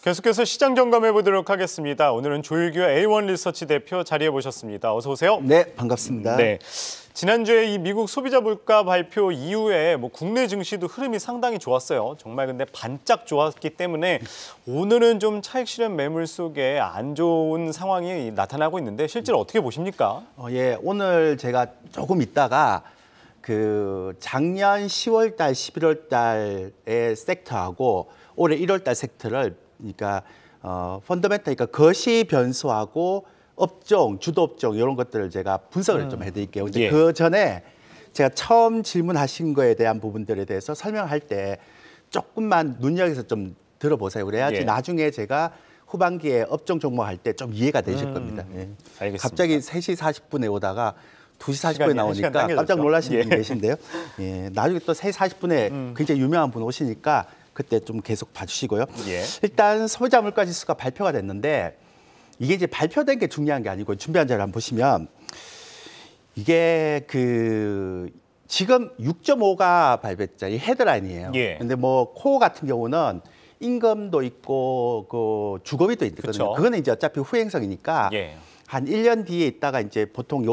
계속해서 시장 점검해 보도록 하겠습니다. 오늘은 조일규 A1 리서치 대표 자리해 모셨습니다. 어서 오세요. 네, 반갑습니다. 네, 지난주에 이 미국 소비자 물가 발표 이후에 국내 증시도 흐름이 상당히 좋았어요. 정말 근데 반짝 좋았기 때문에 오늘은 좀 차익 실현 매물 속에 안 좋은 상황이 나타나고 있는데 실제로 어떻게 보십니까? 예, 오늘 제가 조금 있다가 그 작년 10월 달, 11월 달의 섹터하고 올해 1월 달 섹터를 그러니까 펀더멘탈, 그러니까 거시 변수하고 업종, 주도 업종 이런 것들을 제가 분석을 좀 해드릴게요. 근데 예. 그 전에 제가 처음 질문하신 거에 대한 부분들에 대해서 설명할 때 조금만 눈여겨서 좀 들어보세요. 그래야지 예. 나중에 제가 후반기에 업종 종목 할 때 좀 이해가 되실 겁니다. 예. 알겠습니다. 갑자기 3시 40분에 오다가 2시 40분에 시간 나오니까 당겨졌죠? 깜짝 놀라신 분이 예. 계신데요. 예, 나중에 또 3시 40분에 굉장히 유명한 분 오시니까 그때 좀 계속 봐주시고요. 예. 일단 소비자 물가 지수가 발표가 됐는데 이게 이제 발표된 게 중요한 게 아니고 준비한 자료를 한번 보시면 이게 그 지금 6.5가 발표했죠. 이 헤드라인이에요. 예. 근데 뭐 코어 같은 경우는 임금도 있고 그 주거비도 있거든요. 그쵸. 그거는 이제 어차피 후행성이니까 예. 한 1년 뒤에 있다가 이제 보통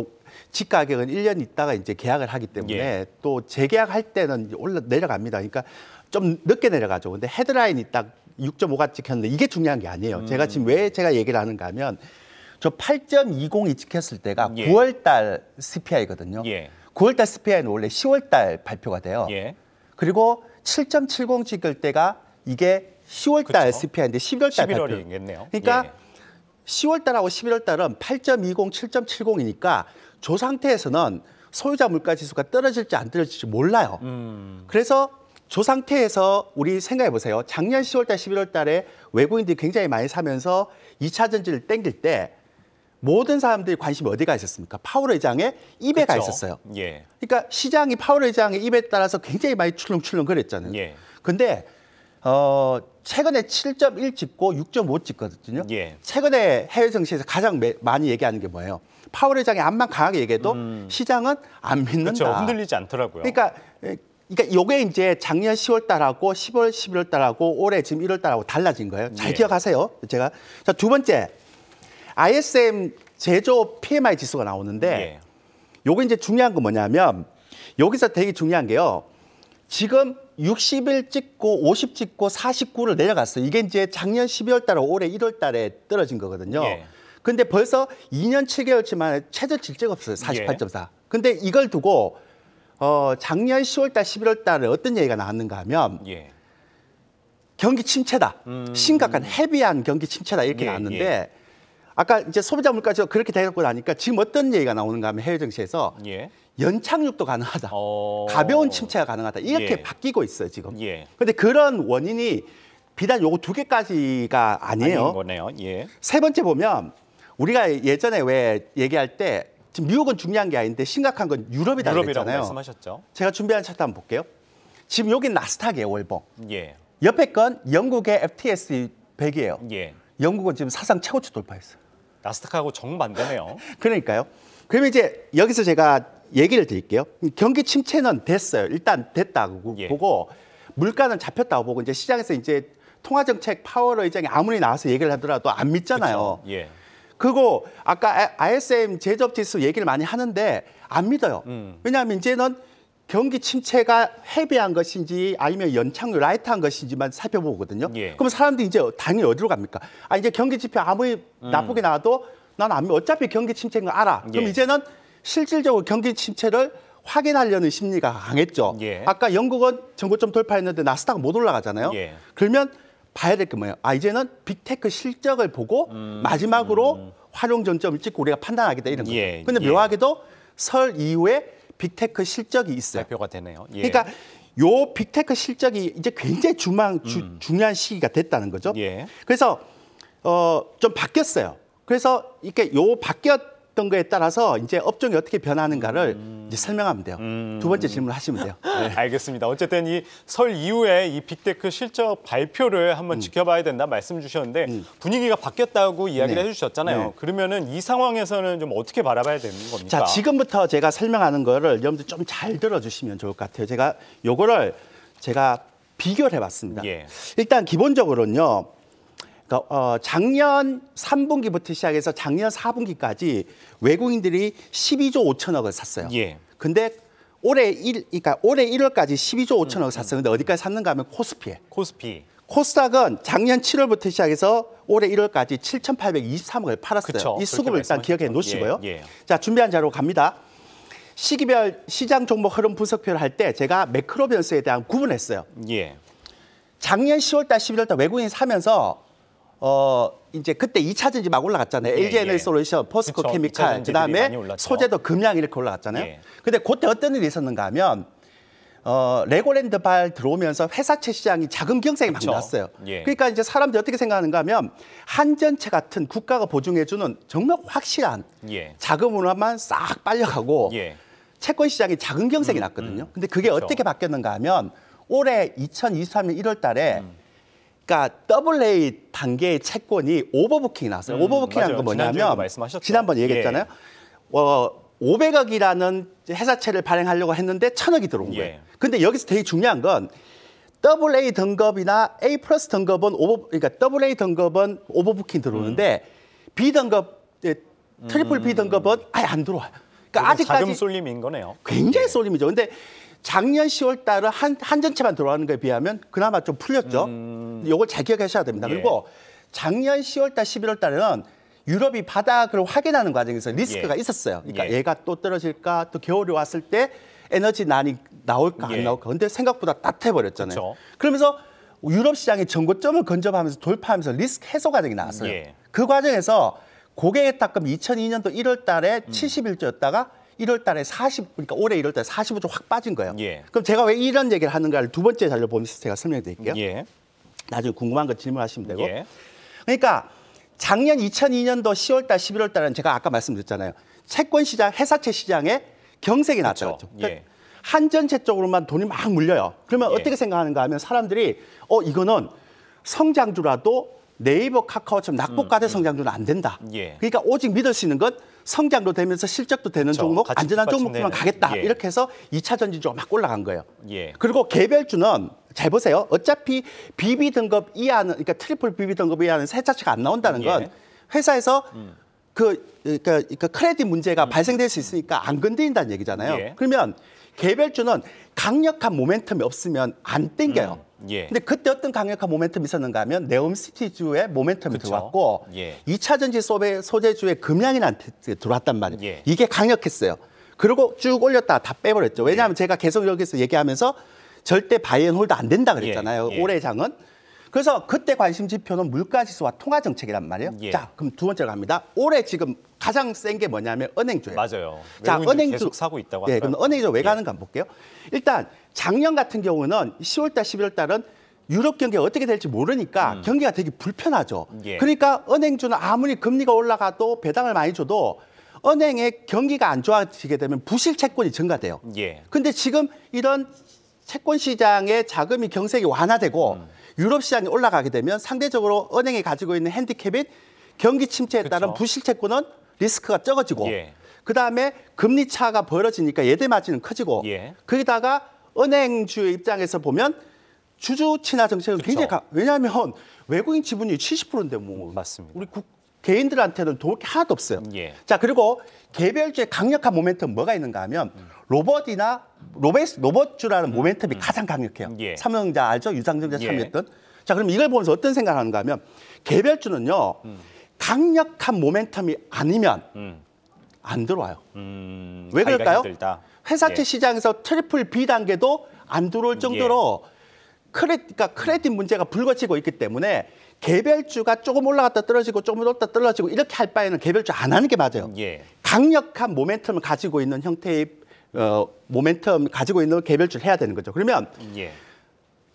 집 가격은 1년 있다가 이제 계약을 하기 때문에 예. 또 재계약할 때는 내려갑니다. 그러니까 좀 늦게 내려가죠. 근데 헤드라인이 딱 6.5가 찍혔는데 이게 중요한 게 아니에요. 제가 지금 왜 제가 얘기를 하는가 하면 저 8.20이 찍혔을 때가 예. 9월 달 CPI거든요. 예. 9월 달 CPI는 원래 10월 달 발표가 돼요. 예. 그리고 7.70 찍을 때가 이게 10월 달 그쵸. CPI인데 11월 달 발표. 11월이겠네요. 그러니까 예. 10월 달하고 11월 달은 8.20, 7.70이니까 저 상태에서는 소유자 물가 지수가 떨어질지 안 떨어질지 몰라요. 그래서 저 상태에서 우리 생각해 보세요. 작년 10월 달, 11월 달에 외국인들이 굉장히 많이 사면서 2차 전지를 땡길 때 모든 사람들이 관심이 어디가 있었습니까? 파월 의장의 입에 가 그쵸? 있었어요. 예. 그러니까 시장이 파월 의장의 입에 따라서 굉장히 많이 출렁출렁 거렸잖아요. 예. 근데 최근에 7.1 찍고 6.5 찍거든요. 예. 최근에 해외 증시에서 가장 많이 얘기하는 게 뭐예요? 파월 의장이 암만 강하게 얘기해도 시장은 안 믿는다. 그렇죠. 흔들리지 않더라고요. 그러니까 요게 이제 작년 10월 달하고 10월, 11월 달하고 올해 지금 1월 달하고 달라진 거예요. 잘 예. 기억하세요. 제가 자, 두 번째 ISM 제조 PMI 지수가 나오는데 예. 요게 이제 중요한 건 뭐냐면 여기서 되게 중요한 게요. 지금 60일 찍고 50 찍고 49를 내려갔어요. 이게 이제 작년 12월 달하고 올해 1월 달에 떨어진 거거든요. 예. 근데 벌써 2년 7개월치 만에 최저 질재가 없어요. 48.4. 근데 이걸 두고 작년 10월 달, 11월 달에 어떤 얘기가 나왔는가 하면 예. 경기 침체다. 심각한 헤비한 경기 침체다 이렇게 예, 나왔는데 예. 아까 이제 소비자 물가지수 그렇게 되고 나니까 지금 어떤 얘기가 나오는가 하면 해외 증시에서 예. 연착륙도 가능하다. 어. 가벼운 침체가 가능하다. 이렇게 예. 바뀌고 있어요, 지금. 예. 근데 그런 원인이 비단 요거 두 개까지가 아니에요. 아닌 거네요. 예. 세 번째 보면 우리가 예전에 왜 얘기할 때 지금 미국은 중요한 게 아닌데 심각한 건 유럽이다 유럽이라고 그랬잖아요. 말씀하셨죠. 제가 준비한 차트 한번 볼게요. 지금 여기 나스닥이에요, 월봉. 예. 옆에 건 영국의 FTSE 100이에요. 예. 영국은 지금 사상 최고치 돌파했어요. 나스닥하고 정반대네요. 그러니까요. 그러면 이제 여기서 제가 얘기를 드릴게요. 경기 침체는 됐어요. 일단 됐다고 예. 보고 물가는 잡혔다고 보고 이제 시장에서 이제 통화정책 파월 의장이 아무리 나와서 얘기를 하더라도 안 믿잖아요. 그쵸? 예. 그리고 아까 ISM 제조업 지수 얘기를 많이 하는데 안 믿어요. 왜냐하면 이제는 경기 침체가 헤비한 것인지 아니면 연착륙 라이트한 것인지만 살펴보거든요. 예. 그럼 사람들이 이제 당연히 어디로 갑니까? 아 이제 경기 지표 아무리 나쁘게 나와도 난 안 믿어. 어차피 경기 침체인 거 알아. 그럼 예. 이제는 실질적으로 경기 침체를 확인하려는 심리가 강했죠. 예. 아까 영국은 정고점 돌파했는데 나스닥은 못 올라가잖아요. 예. 그러면 봐야 될 게 뭐예요? 아 이제는 빅테크 실적을 보고 마지막으로 활용 전점을 찍고 우리가 판단하겠다 이런 거죠. 예. 근데 예. 묘하게도 설 이후에 빅테크 실적이 있어요. 발표가 되네요. 예. 그러니까 요 빅테크 실적이 이제 굉장히 중요한 시기가 됐다는 거죠. 예. 그래서 좀 바뀌었어요. 그래서 이렇게 요 바뀌었던 거에 따라서 이제 업종이 어떻게 변하는가를 이제 설명하면 돼요. 두 번째 질문 하시면 돼요. 네. 알겠습니다. 어쨌든 이 설 이후에 이 빅테크 실적 발표를 한번 지켜봐야 된다 말씀 주셨는데 분위기가 바뀌었다고 이야기를 네. 해주셨잖아요. 네. 그러면은 이 상황에서는 좀 어떻게 바라봐야 되는 겁니까? 자, 지금부터 제가 설명하는 거를 여러분들 좀 잘 들어주시면 좋을 것 같아요. 제가 요거를 제가 비교를 해봤습니다. 예. 일단 기본적으로는요. 그러니까 작년 3분기부터 시작해서 작년 4분기까지 외국인들이 12조 5천억을 샀어요. 예. 근데 그러니까 올해 1월까지 12조 5천억을 샀어요. 근데 어디까지 샀는가 하면 코스피에. 코스피. 코스닥은 작년 7월부터 시작해서 올해 1월까지 7,823억을 팔았어요. 그쵸, 이 수급을 일단 기억해 놓으시고요. 예. 자, 준비한 자료 갑니다. 시기별 시장 종목 흐름 분석표를 할 때 제가 매크로 변수에 대한 구분했어요. 예. 작년 10월달, 11월달 외국인이 사면서 이제 그때 2차 전지 막 올라갔잖아요. 예, LG 에너지 예. 솔루션, 포스코 그쵸, 케미칼, 2차 전지들이 그다음에 많이 올랐죠. 소재도 금양 이렇게 올라갔잖아요. 예. 근데 그때 어떤 일이 있었는가 하면 레고랜드 발 들어오면서 회사채 시장이 자금 경색이 막 그쵸. 났어요. 예. 그러니까 이제 사람들이 어떻게 생각하는가 하면 한전채 같은 국가가 보증해주는 정말 확실한 예. 자금으로만 싹 빨려가고 예. 채권 시장이 자금 경색이 났거든요. 근데 그게 그쵸. 어떻게 바뀌었는가 하면 올해 2023년 1월 달에 그러니까 AA 단계의 채권이 오버부킹이 나왔어요. 오버부킹이라는 맞아요. 건 지난주에도 뭐냐면 말씀하셨죠. 지난번 얘기했잖아요. 500억이라는 회사채를 발행하려고 했는데 1,000억이 들어온 거예요. 예. 근데 여기서 되게 중요한 건 AA 등급이나 A 플러스 등급은 그러니까 AA 등급은 오버부킹 들어오는데 B 등급, 트리플 B 등급은 아예 안 들어와요. 그러니까 아직까지 자금 쏠림인 거네요. 굉장히 예. 쏠림이죠. 근데 작년 10월 달은 한전채만 들어가는 거에 비하면 그나마 좀 풀렸죠. 이걸 잘 기억하셔야 됩니다. 예. 그리고 작년 10월 달, 11월 달에는 유럽이 바닥을 확인하는 과정에서 리스크가 예. 있었어요. 그러니까 예. 얘가 또 떨어질까, 또 겨울이 왔을 때 에너지 난이 나올까 예. 안 나올까. 근데 생각보다 따뜻해버렸잖아요. 그쵸. 그러면서 유럽 시장의 전고점을 근접하면서 돌파하면서 리스크 해소 과정이 나왔어요. 예. 그 과정에서 고객의 탁금 2002년도 1월 달에 71조였다가 1월 달에 그러니까 올해 1월 달에 45조 확 빠진 거예요. 예. 그럼 제가 왜 이런 얘기를 하는가를 두 번째 자료 보면서 제가 설명해 드릴게요. 예. 나중에 궁금한 거 질문하시면 되고. 예. 그러니까 작년 2002년도 10월 달, 11월 달은 제가 아까 말씀드렸잖아요. 채권 시장, 회사채 시장에 경색이 났죠. 그쵸. 그러니까 예. 한전채 쪽으로만 돈이 막 물려요. 그러면 예. 어떻게 생각하는가 하면 사람들이 이거는 성장주라도 네이버, 카카오처럼 낙폭과대 성장주는 안 된다. 예. 그러니까 오직 믿을 수 있는 건 성장도 되면서 실적도 되는 그쵸. 종목, 같이 안전한 뒷받침되는. 종목들만 가겠다. 예. 이렇게 해서 2차 전지주가 막 올라간 거예요. 예. 그리고 개별주는 잘 보세요. 어차피 BB 등급 이하는 그러니까 트리플 BB 등급 이하는 세차치가 안 나온다는 건 예. 회사에서 그러니까 크레딧 문제가 발생될 수 있으니까 안 건드린다는 얘기잖아요. 예. 그러면 개별주는 강력한 모멘텀이 없으면 안 땡겨요. 예. 근데 그때 어떤 강력한 모멘텀이 있었는가 하면 네옴시티주의 모멘텀이 그쵸. 들어왔고 예. 2차 전지 소재주의 금양인한테 들어왔단 말이에요. 예. 이게 강력했어요. 그리고 쭉 올렸다가 다 빼버렸죠. 예. 왜냐하면 제가 계속 여기서 얘기하면서 절대 바이앤홀드 안 된다 그랬잖아요. 예. 예. 올해 장은. 그래서 그때 관심 지표는 물가지수와 통화정책이란 말이에요. 예. 자, 그럼 두 번째로 갑니다. 올해 지금 가장 센 게 뭐냐면 은행주예요. 맞아요. 자, 외국인들 은행주 계속 사고 있다고 예, 하더라고요. 그럼 은행주 왜 예. 가는가 한번 볼게요. 일단 작년 같은 경우는 10월 달, 11월 달은 유럽 경기가 어떻게 될지 모르니까 경기가 되게 불편하죠. 예. 그러니까 은행주는 아무리 금리가 올라가도 배당을 많이 줘도 은행의 경기가 안 좋아지게 되면 부실 채권이 증가돼요. 예. 근데 지금 이런 채권 시장의 자금이 경색이 완화되고 유럽 시장이 올라가게 되면 상대적으로 은행이 가지고 있는 핸디캡인 경기 침체에 따른 그쵸. 부실 채권은 리스크가 적어지고 예. 그다음에 금리 차가 벌어지니까 예대 마진은 커지고 예. 거기다가 은행주의 입장에서 보면 주주 친화 정책은 그쵸. 굉장히 왜냐하면 외국인 지분이 70%인데 뭐 맞습니다. 우리 개인들한테는 도울 게 하나도 없어요. 예. 자, 그리고 개별주의 강력한 모멘텀 뭐가 있는가 하면 로봇주라는 모멘텀이 가장 강력해요. 예. 삼성전자 알죠? 유상증자 예. 참여했던. 자, 그럼 이걸 보면서 어떤 생각을 하는가 하면 개별주는요. 강력한 모멘텀이 아니면 안 들어와요. 왜 가기가 그럴까요? 힘들다. 회사채 예. 시장에서 트리플 B 단계도 안 들어올 정도로 그러니까 크레딧 문제가 불거지고 있기 때문에 개별주가 조금 올라갔다 떨어지고 조금 올랐다 떨어지고 이렇게 할 바에는 개별주 안 하는 게 맞아요. 예. 강력한 모멘텀을 가지고 있는 형태의 모멘텀 가지고 있는 개별주를 해야 되는 거죠. 그러면 예.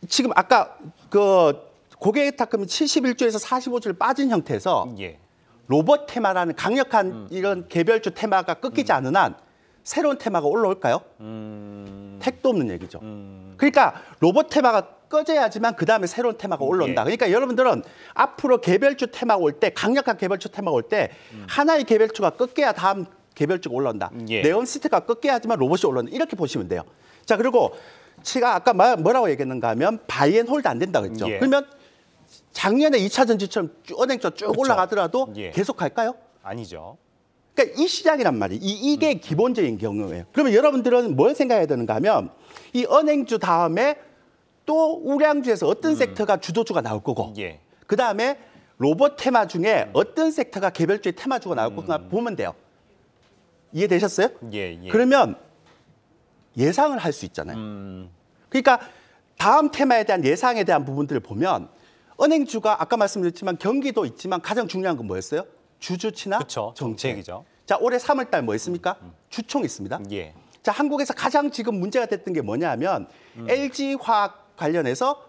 지금 아까 그 고객의 탁금이 71조에서 45조를 빠진 형태에서 예. 로봇 테마라는 강력한 이런 개별주 테마가 끊기지 않은 한 새로운 테마가 올라올까요? 택도 없는 얘기죠. 그러니까 로봇 테마가 꺼져야지만 그 다음에 새로운 테마가 올라온다. 예. 그러니까 여러분들은 앞으로 개별주 테마가 올 때 강력한 개별주 테마가 올 때 하나의 개별주가 꺾여야 다음 개별주가 올라온다. 예. 네온시티가 꺾여야지만 로봇이 올라온다. 이렇게 보시면 돼요. 자, 그리고 제가 아까 뭐라고 얘기했는가 하면 바이앤홀드 안 된다 그랬죠. 예. 그러면 작년에 2차 전지처럼 은행주 쭉 그쵸. 올라가더라도 예. 계속 갈까요? 아니죠. 그러니까 이 시장이란 말이에요. 이게 기본적인 경우예요. 그러면 여러분들은 뭘 생각해야 되는가 하면 이 은행주 다음에 또 우량주에서 어떤 섹터가 주도주가 나올 거고 예. 그다음에 로봇 테마 중에 어떤 섹터가 개별주의 테마주가 나올 거가 보면 돼요. 이해되셨어요? 예, 예. 그러면 예상을 할 수 있잖아요. 그러니까 다음 테마에 대한 예상에 대한 부분들을 보면 은행주가 아까 말씀드렸지만 경기도 있지만 가장 중요한 건 뭐였어요? 주주치나 그쵸, 정책. 정책이죠. 자, 올해 3월 달 뭐 있습니까? 주총 있습니다. 예. 자, 한국에서 가장 지금 문제가 됐던 게 뭐냐면 LG화학 관련해서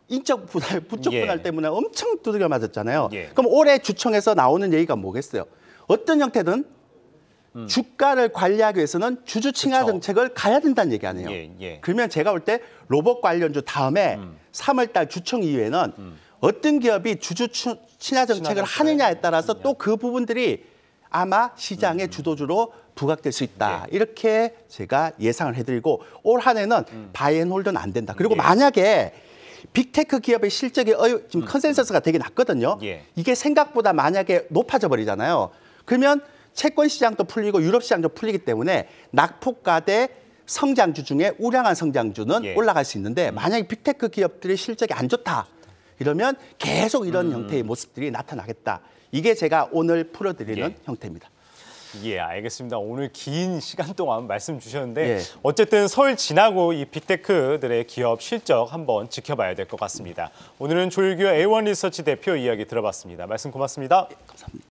인적 분할, 부적 예. 분할 때문에 엄청 두들겨 맞았잖아요. 예. 그럼 올해 주총에서 나오는 얘기가 뭐겠어요? 어떤 형태든 주가를 관리하기 위해서는 주주 칭하 그쵸. 정책을 가야 된다는 얘기 아니에요. 예, 예. 그러면 제가 볼 때 로봇 관련주 다음에 3월 달 주총 이후에는 어떤 기업이 주주 친화 정책을 하느냐에 따라서 또 그 부분들이 아마 시장의 주도주로 부각될 수 있다. 이렇게 제가 예상을 해드리고 올 한 해는 바이앤홀드는 안 된다. 그리고 예. 만약에 빅테크 기업의 실적이 지금 컨센서스가 되게 낮거든요. 예. 이게 생각보다 만약에 높아져 버리잖아요. 그러면 채권 시장도 풀리고 유럽 시장도 풀리기 때문에 낙폭과대 성장주 중에 우량한 성장주는 예. 올라갈 수 있는데 만약에 빅테크 기업들의 실적이 안 좋다. 이러면 계속 이런 형태의 모습들이 나타나겠다. 이게 제가 오늘 풀어드리는 예. 형태입니다. 예, 알겠습니다. 오늘 긴 시간 동안 말씀 주셨는데 예. 어쨌든 설 지나고 이 빅테크들의 기업 실적 한번 지켜봐야 될 것 같습니다. 오늘은 조일규 A1 리서치 대표 이야기 들어봤습니다. 말씀 고맙습니다. 감사합니다.